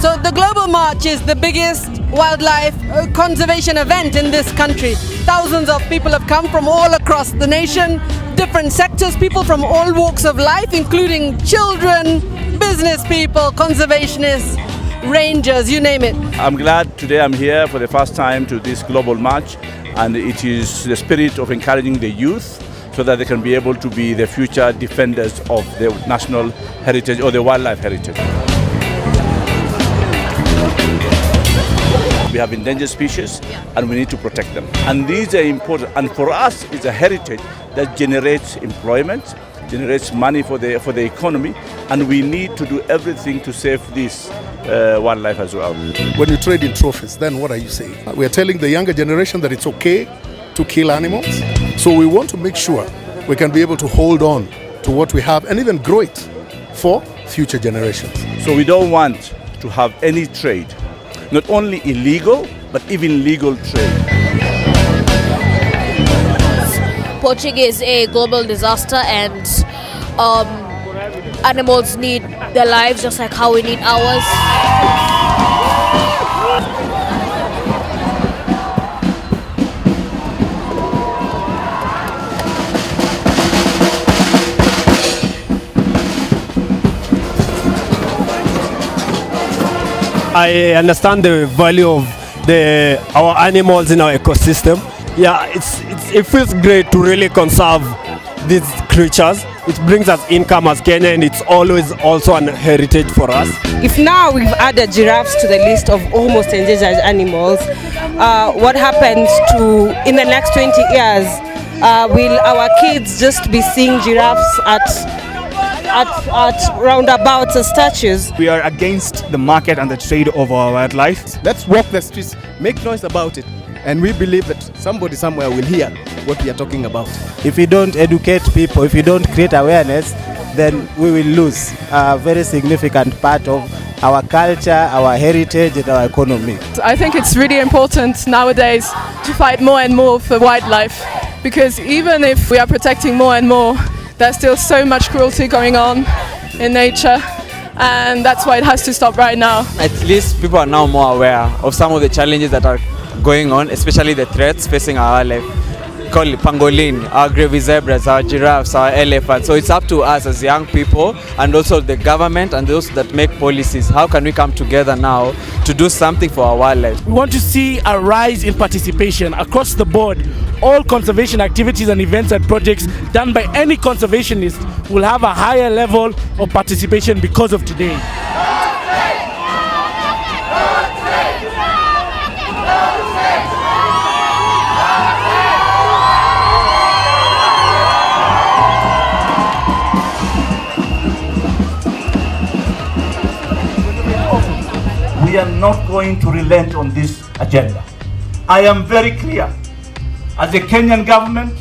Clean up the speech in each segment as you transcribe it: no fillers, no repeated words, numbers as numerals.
So the Global March is the biggest wildlife conservation event in this country. Thousands of people have come from all across the nation, different sectors, people from all walks of life, including children, business people, conservationists, rangers, you name it. I'm glad today I'm here for the first time to this Global March, and it is the spirit of encouraging the youth so that they can be able to be the future defenders of the national heritage or the wildlife heritage. We have endangered species and we need to protect them. And these are important. And for us, it's a heritage that generates employment, generates money for the economy, and we need to do everything to save this wildlife as well. When you trade in trophies, then what are you saying? We are telling the younger generation that it's okay to kill animals. So we want to make sure we can be able to hold on to what we have and even grow it for future generations. So we don't want to have any trade, not only illegal, but even legal trade. Poaching is a global disaster, and animals need their lives just like how we need ours. I understand the value of our animals in our ecosystem. Yeah, it feels great to really conserve these creatures. It brings us income as Kenya, and it's always also an heritage for us. If now we've added giraffes to the list of almost endangered animals, what happens to in the next 20 years? Will our kids just be seeing giraffes at roundabouts and statues? We are against the market and the trade of our wildlife. Let's walk the streets, make noise about it, and we believe that somebody somewhere will hear what we are talking about. If we don't educate people, if we don't create awareness, then we will lose a very significant part of our culture, our heritage, and our economy. I think it's really important nowadays to fight more and more for wildlife, because even if we are protecting more and more, there's still so much cruelty going on in nature, and that's why it has to stop right now. At least people are now more aware of some of the challenges that are going on, especially the threats facing our wildlife. Call it pangolin, our gravy zebras, our giraffes, our elephants. So it's up to us as young people and also the government and those that make policies. How can we come together now to do something for our wildlife? We want to see a rise in participation across the board. All conservation activities and events and projects done by any conservationist will have a higher level of participation because of today. We are not going to relent on this agenda. I am very clear. As a Kenyan government,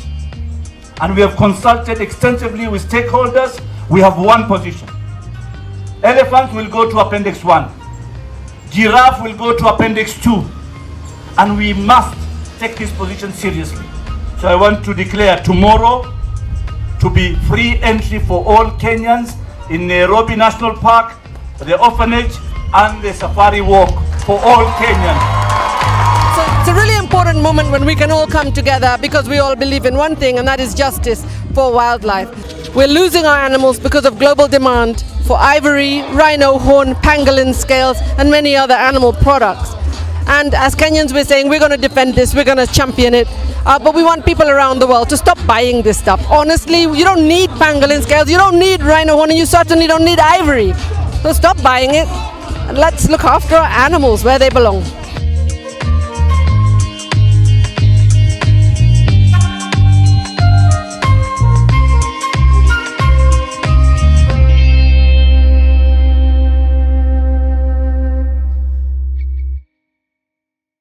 and we have consulted extensively with stakeholders, we have one position. Elephants will go to Appendix 1. Giraffe will go to Appendix 2. And we must take this position seriously. So I want to declare tomorrow to be free entry for all Kenyans in Nairobi National Park, the orphanage, and the safari walk for all Kenyans. So it's a really important moment when we can all come together because we all believe in one thing, and that is justice for wildlife. We're losing our animals because of global demand for ivory, rhino horn, pangolin scales, and many other animal products. And as Kenyans, we're saying we're going to defend this, we're going to champion it, but we want people around the world to stop buying this stuff. Honestly, you don't need pangolin scales, you don't need rhino horn, and you certainly don't need ivory. So stop buying it, and let's look after our animals where they belong.